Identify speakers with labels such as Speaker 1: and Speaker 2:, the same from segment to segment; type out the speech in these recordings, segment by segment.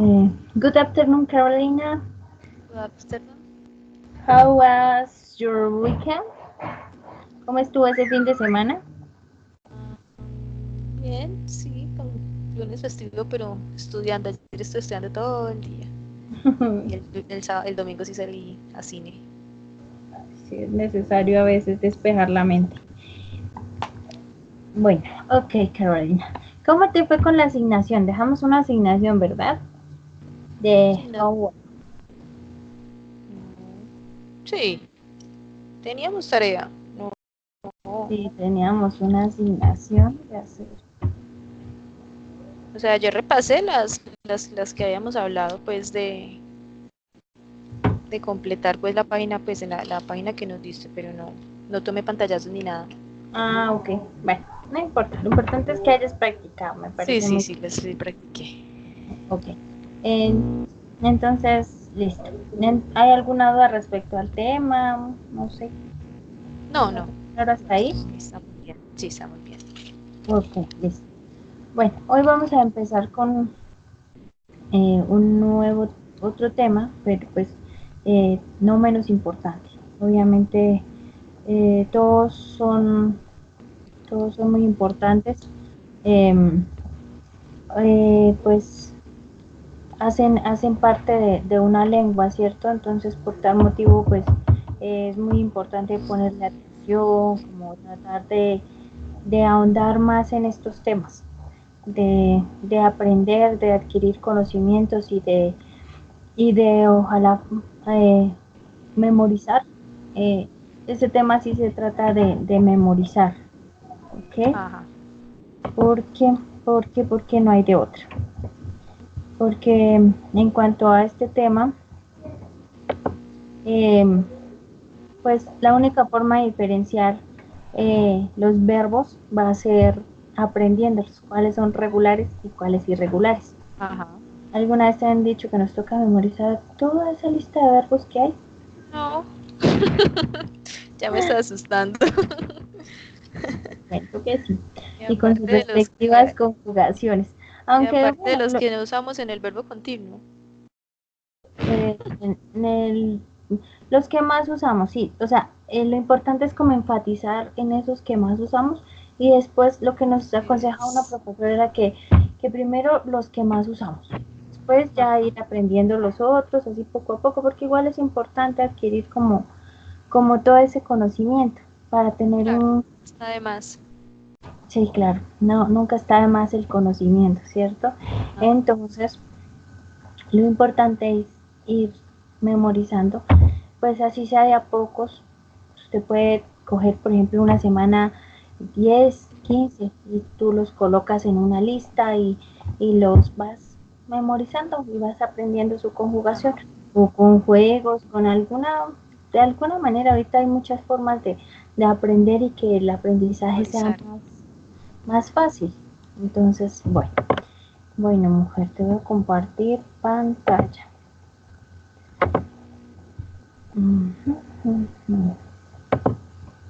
Speaker 1: Good afternoon, Carolina.
Speaker 2: Good afternoon.
Speaker 1: How was your weekend? ¿Cómo estuvo ese fin de semana?
Speaker 2: Bien, sí, con lunes festivo, pero estudiando. Ayer estuve estudiando todo el día. Y el domingo sí salí a cine.
Speaker 1: Sí, es necesario a veces despejar la mente. Bueno, ok, Carolina. ¿Cómo te fue con la asignación? Dejamos una asignación, ¿verdad? De
Speaker 2: Sí, no,
Speaker 1: homework.
Speaker 2: sí, teníamos tarea. No, no.
Speaker 1: Sí, teníamos una asignación de hacer.
Speaker 2: O sea, yo repasé las que habíamos hablado, pues, de completar, pues, la página, pues, en la página que nos diste, pero no tomé pantallazos ni nada.
Speaker 1: Ah, ok. Bueno, no importa. Lo importante es que hayas practicado, me
Speaker 2: Sí,
Speaker 1: parece
Speaker 2: sí,
Speaker 1: muy
Speaker 2: sí, las sí practiqué.
Speaker 1: ok. Entonces, listo. ¿Hay alguna duda respecto al tema? No sé.
Speaker 2: No, no,
Speaker 1: Ahora hasta ahí.
Speaker 2: está muy bien. Sí, está muy bien.
Speaker 1: Ok, listo. Bueno, hoy vamos a empezar con un nuevo, otro tema, pero pues no menos importante. Obviamente eh, todos son, todos son muy importantes. Em, pues hacen parte de una lengua, ¿cierto? Entonces, por tal motivo, pues es muy importante ponerle atención, como tratar de ahondar más en estos temas, de aprender, de adquirir conocimientos y de ojalá memorizar. Eh, este tema sí se trata de memorizar, ¿ok?
Speaker 2: Ajá.
Speaker 1: ¿Por qué? Porque no hay de otra. Porque en cuanto a este tema, eh, pues la única forma de diferenciar los verbos va a ser aprendiéndolos, cuáles son regulares y cuáles irregulares.
Speaker 2: Ajá.
Speaker 1: ¿Alguna vez te han dicho que nos toca memorizar toda esa lista de verbos que hay?
Speaker 2: No. Ya me está asustando.
Speaker 1: Cuento que sí.
Speaker 2: Y
Speaker 1: Y con sus
Speaker 2: aparte de los
Speaker 1: respectivas
Speaker 2: que,
Speaker 1: conjugaciones.
Speaker 2: y
Speaker 1: Aunque,
Speaker 2: aparte de
Speaker 1: bueno,
Speaker 2: los que no usamos en el verbo continuo.
Speaker 1: en los que más usamos, sí. O sea, lo importante es como enfatizar en esos que más usamos y después lo que nos aconseja una
Speaker 2: Es-
Speaker 1: profesora era que primero los que más usamos. Después ya ir aprendiendo los otros, así poco a poco, porque igual es importante adquirir como todo ese conocimiento para tener
Speaker 2: Claro,
Speaker 1: un...
Speaker 2: está de más.
Speaker 1: Sí, claro, no, nunca está de más el conocimiento, ¿cierto?
Speaker 2: Ajá.
Speaker 1: Entonces, lo importante es ir memorizando, pues así sea de a pocos. Usted puede coger, por ejemplo, una semana 10 15 y tú los colocas en una lista y los vas memorizando y vas aprendiendo su conjugación
Speaker 2: Ajá.
Speaker 1: o con juegos, con de alguna manera. Ahorita hay muchas formas de aprender y que el aprendizaje sea
Speaker 2: Memorizar.
Speaker 1: más fácil. Entonces, bueno, mujer, te voy a compartir pantalla.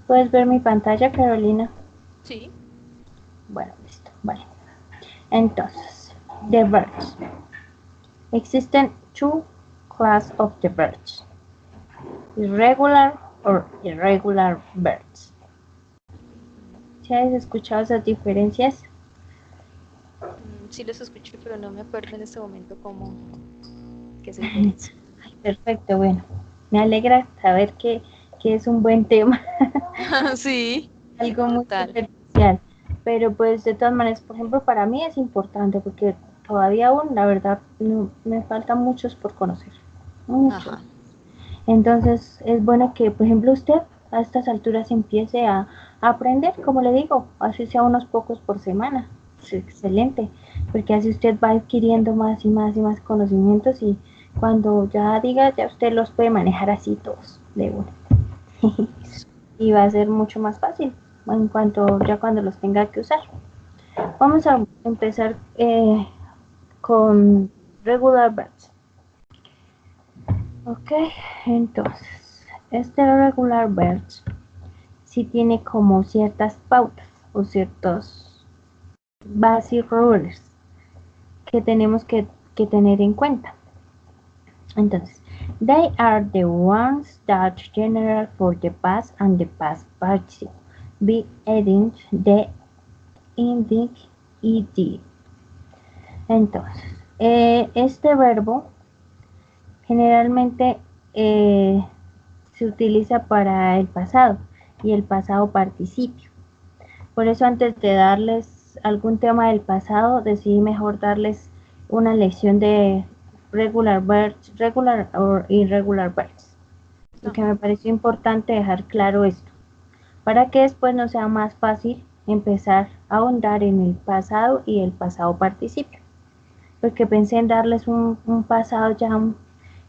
Speaker 1: ¿Puedes ver mi pantalla, Carolina?
Speaker 2: Sí.
Speaker 1: Bueno, listo, vale. Entonces, the verbs. Existen two class of the verbs. Irregular or irregular verbs. ¿Sí has escuchado esas diferencias?
Speaker 2: Sí los escucho, pero no me acuerdo en este momento cómo, qué se diferencia.
Speaker 1: Ay, perfecto, bueno. Me alegra saber que es un buen tema.
Speaker 2: Sí,
Speaker 1: Algo muy
Speaker 2: total.
Speaker 1: superficial. Pero pues de todas maneras, por ejemplo, para mí es importante porque todavía aún, la verdad, no, me faltan muchos por conocer. Muchos.
Speaker 2: Ajá.
Speaker 1: Entonces es bueno que, por ejemplo, usted a estas alturas empiece a aprender, como le digo, así sea unos pocos por semana. Es excelente, porque así usted va adquiriendo más y más y más conocimientos y cuando ya diga, ya usted los puede manejar así todos de uno.
Speaker 2: Listo.
Speaker 1: Y va a ser mucho más fácil en cuanto ya cuando los tenga que usar. Vamos a empezar con regular verbs. Ok, entonces, este regular verbs sí tiene como ciertas pautas o ciertos basic rules que tenemos que que tener en cuenta. Entonces, they are the ones that general for the past and the past participle. Be adding the indic ed. Entonces, este verbo generalmente se utiliza para el pasado y el pasado participio. Por eso antes de darles algún tema del pasado, decidí mejor darles una lección de regular verbs, regular o irregular verbs. Porque me pareció importante dejar claro esto, para que después no sea más fácil empezar a ahondar en el pasado y el pasado participio. Porque pensé en darles un pasado ya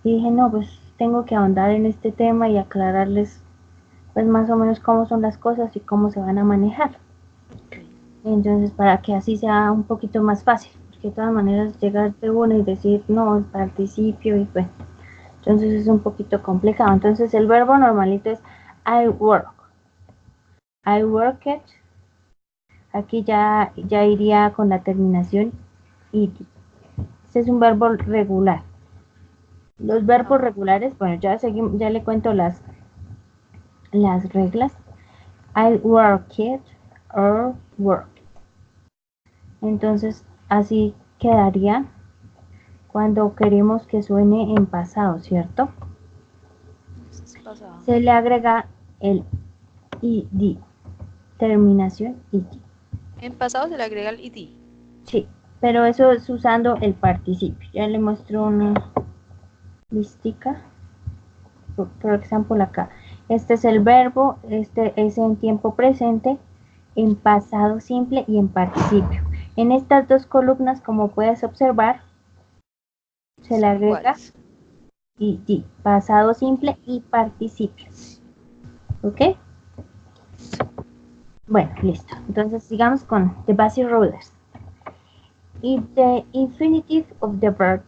Speaker 1: y dije, no, pues tengo que ahondar en este tema y aclararles pues más o menos cómo son las cosas y cómo se van a manejar. Entonces, para que así sea un poquito más fácil, porque de todas maneras llegar de uno y decir, no, el participio y pues, entonces es un poquito complicado. Entonces, el verbo normalito es I work. I work it. Aquí ya iría con la terminación ed. Este es un verbo regular. Los verbos regulares, bueno, ya le cuento las reglas. I work it or work. Entonces, así quedaría cuando queremos que suene en pasado, ¿cierto?
Speaker 2: Es pasado.
Speaker 1: Se le agrega el ed, terminación ed.
Speaker 2: En pasado se le agrega el ed.
Speaker 1: Sí, pero eso es usando el participio. Ya le muestro una listica. Por ejemplo, acá. Este es el verbo, este es en tiempo presente, en pasado simple y en participio. En estas dos columnas, como puedes observar, se le agrega ed, pasado simple y participio. ¿Ok? Bueno, listo. Entonces sigamos con the basic rules. If the infinitive of the verb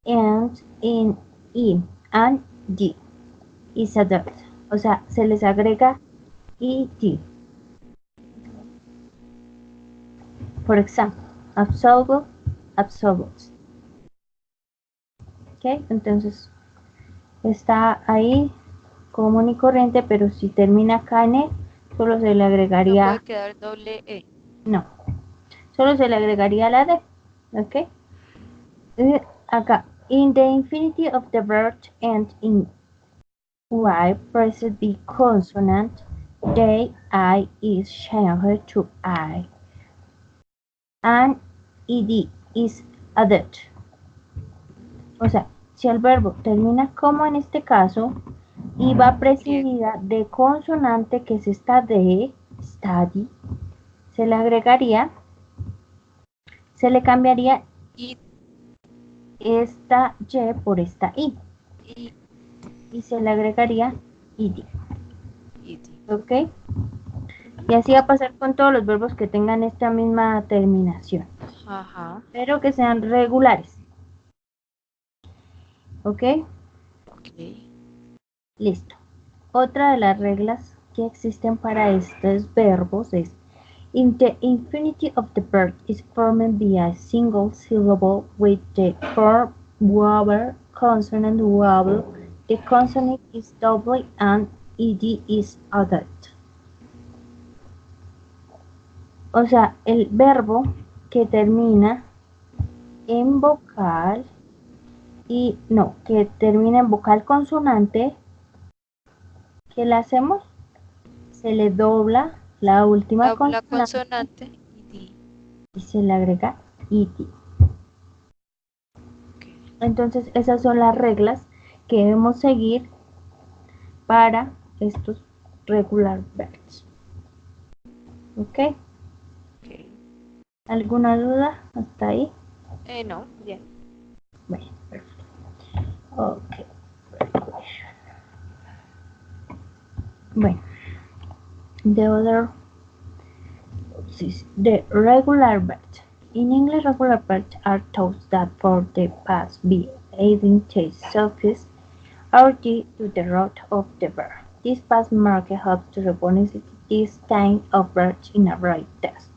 Speaker 1: ends in e and d is adult, o sea, se les agrega ed. Por ejemplo, absolvo, absolvos. ¿Ok? Entonces, está ahí común y corriente, pero si termina acá en E, solo se le agregaría...
Speaker 2: No puede quedar doble E.
Speaker 1: No, solo se le agregaría la D. ¿Ok? Acá, in the infinitive of the verb and in Y present B consonant, the I is changed to I. And ed is added. O sea, si el verbo termina como en este caso y va precedida de consonante que es esta D, study, se le agregaría, se le cambiaría esta Y por esta I. Y se le agregaría ed. ¿Ok? Y así va a pasar con todos los verbos que tengan esta misma terminación.
Speaker 2: Ajá.
Speaker 1: Pero que sean regulares. ¿Ok?
Speaker 2: Ok.
Speaker 1: Listo. Otra de las reglas que existen para estos verbos es if the infinitive of the verb is formed via a single syllable with the verb vowel, consonant vowel, the consonant is double and ed is added. O sea, el verbo que termina en vocal y no, que termina en vocal consonante, ¿qué le hacemos? Se le dobla la última
Speaker 2: consonante
Speaker 1: y se le agrega ed. Entonces esas son las reglas que debemos seguir para estos regular verbs. ¿Ok? ¿Alguna duda hasta ahí?
Speaker 2: No, bien.
Speaker 1: Bueno, perfecto. Ok. Bueno, the regular verbs. In English, regular verbs are those that for the past be adding the suffix or to the root of the verb. This past marker helps to represent this kind of verbs in a right text.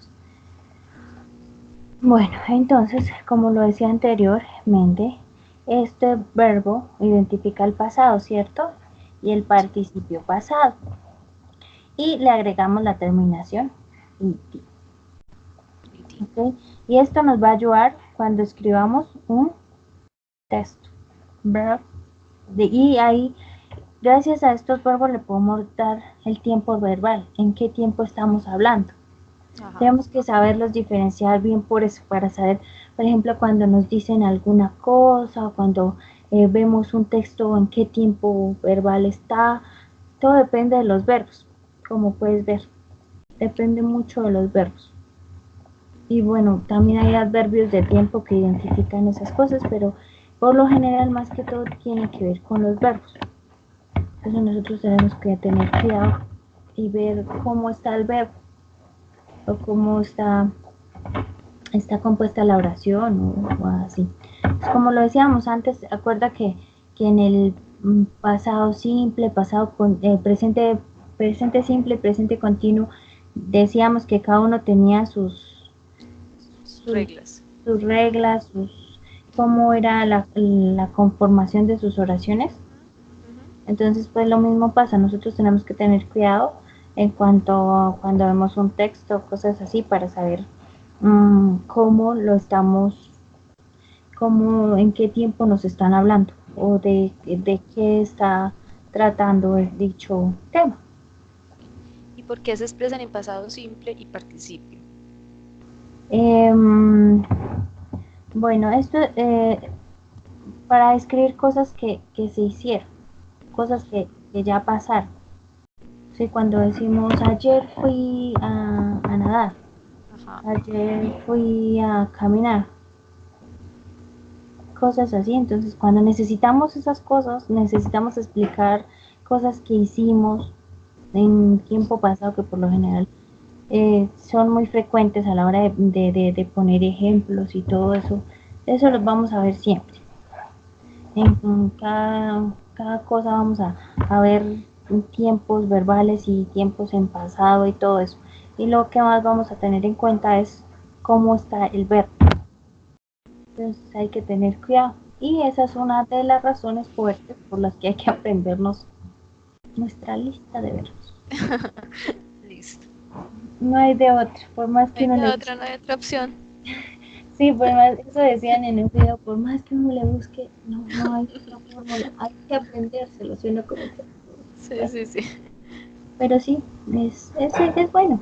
Speaker 1: Bueno, entonces, como lo decía anteriormente, este verbo identifica el pasado, ¿cierto? Y el participio pasado. Y le agregamos la terminación iti. ¿Okay? Y esto nos va a ayudar cuando escribamos un texto. ¿Verdad? Y ahí, gracias a estos verbos, le podemos dar el tiempo verbal, en qué tiempo estamos hablando. Ajá. Tenemos que saberlos diferenciar bien por eso, para saber, por ejemplo, cuando nos dicen alguna cosa o cuando vemos un texto, en qué tiempo verbal está. Todo depende de los verbos, como puedes ver. Depende mucho de los verbos. Y bueno, también hay adverbios de tiempo que identifican esas cosas, pero por lo general más que todo tiene que ver con los verbos. Entonces nosotros tenemos que tener cuidado y ver cómo está el verbo o cómo está compuesta la oración o así. Pues como lo decíamos antes, acuerda que en el pasado simple, pasado con presente simple, presente continuo, decíamos que cada uno tenía sus reglas, cómo era la conformación de sus oraciones. Entonces, pues lo mismo pasa, nosotros tenemos que tener cuidado en cuanto a cuando vemos un texto, cosas así, para saber cómo lo estamos, en qué tiempo nos están hablando o de qué está tratando el dicho tema.
Speaker 2: ¿Y por qué se expresan en pasado simple y participio?
Speaker 1: Bueno, esto para describir cosas que se hicieron, cosas que ya pasaron. Sí, cuando decimos ayer fui a nadar, ajá, ayer fui a caminar, cosas así. Entonces, cuando necesitamos esas cosas, necesitamos explicar cosas que hicimos en tiempo pasado, que por lo general son muy frecuentes a la hora de poner ejemplos y todo eso. Eso los vamos a ver siempre. En cada cosa vamos a ver tiempos verbales y tiempos en pasado y todo eso. Y lo que más vamos a tener en cuenta es cómo está el verbo. Entonces hay que tener cuidado. Y esa es una de las razones fuertes por las que hay que aprendernos nuestra lista de verbos.
Speaker 2: Listo.
Speaker 1: No hay de otra, por más que
Speaker 2: no hay otra opción.
Speaker 1: Sí, por más, eso decían en un video, por más que uno le busque, no hay otra fórmula, hay que aprendérselo, si uno como que...
Speaker 2: Sí.
Speaker 1: Pero sí, es bueno.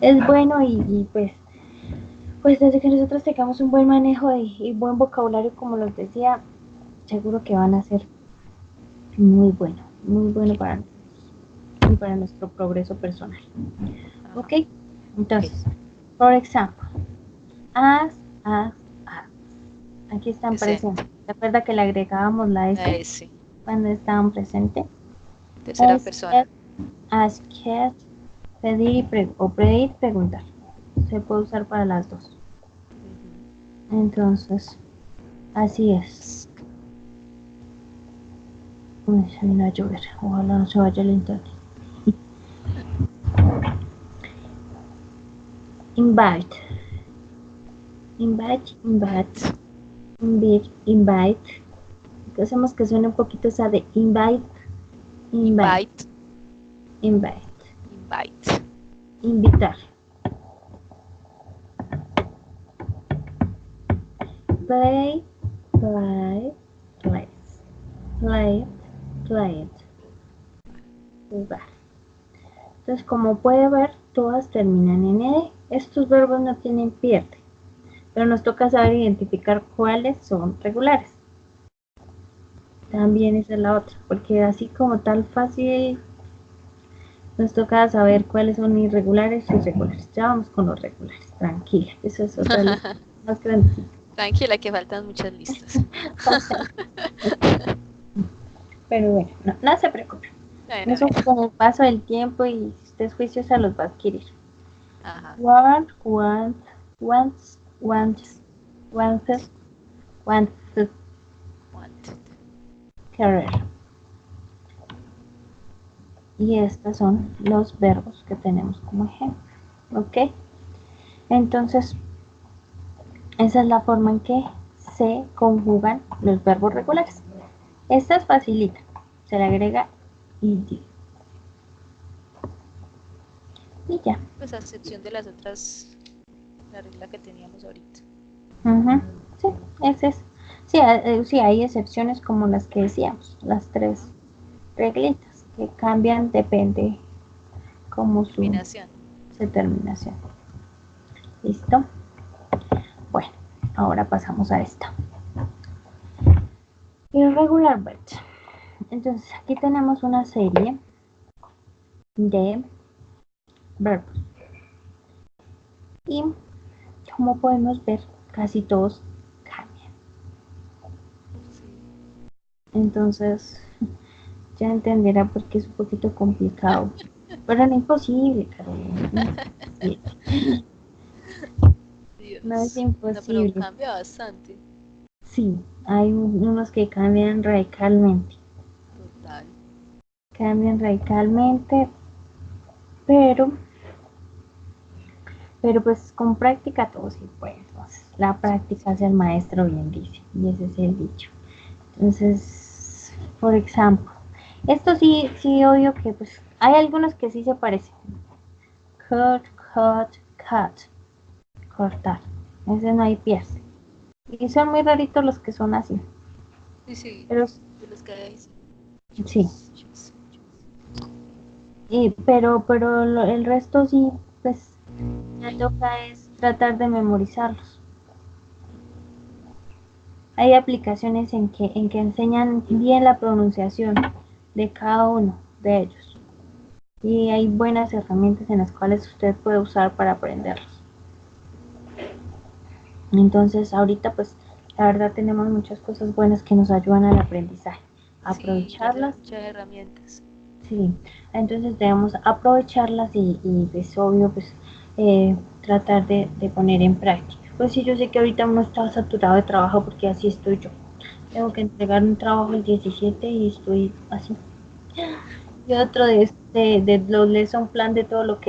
Speaker 1: Es bueno y pues desde que nosotros tengamos un buen manejo y buen vocabulario, como los decía, seguro que van a ser muy bueno para nosotros y para nuestro progreso personal. ¿Ok? Entonces, por ejemplo, as. Aquí están presentes. ¿Recuerda que le agregábamos la S cuando estaban presentes?
Speaker 2: Tercera persona.
Speaker 1: Asked, pedir o pedir, preguntar. Se puede usar para las dos. Entonces, así es. Uy, se vino a llover. Ojalá no se vaya el internet. Invite. Hacemos que suene un poquito esa de invite. Invitar. Play. Jugar. Entonces, como puede ver, todas terminan en ed. Estos verbos no tienen pierde, pero nos toca saber identificar cuáles son regulares. También esa es la otra, porque así como tal fácil, nos toca saber cuáles son irregulares y regulares. Ya vamos con los regulares, tranquila, eso es otra lista más grande.
Speaker 2: Tranquila, que faltan muchas listas.
Speaker 1: Pero bueno, no se preocupe. Eso con el paso del tiempo y si usted es juiciosa los va a adquirir. Ajá. Want, wants, wanted, querer. Y estos son los verbos que tenemos como ejemplo. ¿Ok? Entonces, Esa es la forma en que se conjugan los verbos regulares. Esta es facilita. Se le agrega ed. Y ya.
Speaker 2: Pues a excepción de las otras, la regla que teníamos ahorita.
Speaker 1: Sí, ese es. Sí, sí, hay excepciones como las que decíamos, las tres reglitas que cambian, depende como su
Speaker 2: Terminación.
Speaker 1: terminación. ¿Listo? Bueno, ahora pasamos a esta. Irregular verbs. Entonces, aquí tenemos una serie de verbos. Y como podemos ver, casi todos cambian.
Speaker 2: Sí.
Speaker 1: Entonces, ya entenderá por qué es un poquito complicado. Pero no es imposible, Carolina. No es
Speaker 2: Dios. No, pero
Speaker 1: imposible.
Speaker 2: cambia bastante.
Speaker 1: Sí, hay unos que cambian radicalmente.
Speaker 2: Total.
Speaker 1: Cambian radicalmente, pero pues con práctica todo sí puede. Entonces, la
Speaker 2: Sí,
Speaker 1: práctica
Speaker 2: sí.
Speaker 1: hace el maestro, bien dice, y ese es el dicho. Entonces, por ejemplo, esto sí, sí, obvio que pues hay algunos que sí se parecen. Cut, cut, cut, cortar. Ese no hay pies. Y son muy raritos los que son así.
Speaker 2: Sí, sí.
Speaker 1: Pero
Speaker 2: De los que hay, sí.
Speaker 1: sí,
Speaker 2: Chus, chus, chus.
Speaker 1: pero el resto sí, pues ya toca es tratar de memorizarlos. Hay aplicaciones en que enseñan bien la pronunciación de cada uno de ellos. Y hay buenas herramientas en las cuales usted puede usar para aprenderlos. Entonces, ahorita pues la verdad tenemos muchas cosas buenas que nos ayudan al aprendizaje.
Speaker 2: Sí, ya se ven
Speaker 1: Aprovecharlas,
Speaker 2: muchas herramientas.
Speaker 1: sí. Entonces debemos aprovecharlas y es obvio pues tratar de poner en práctica. Pues sí, yo sé que ahorita uno está saturado de trabajo porque así estoy yo. Tengo que entregar un trabajo el 17 y estoy así. Y otro de los lesson plan de todo lo que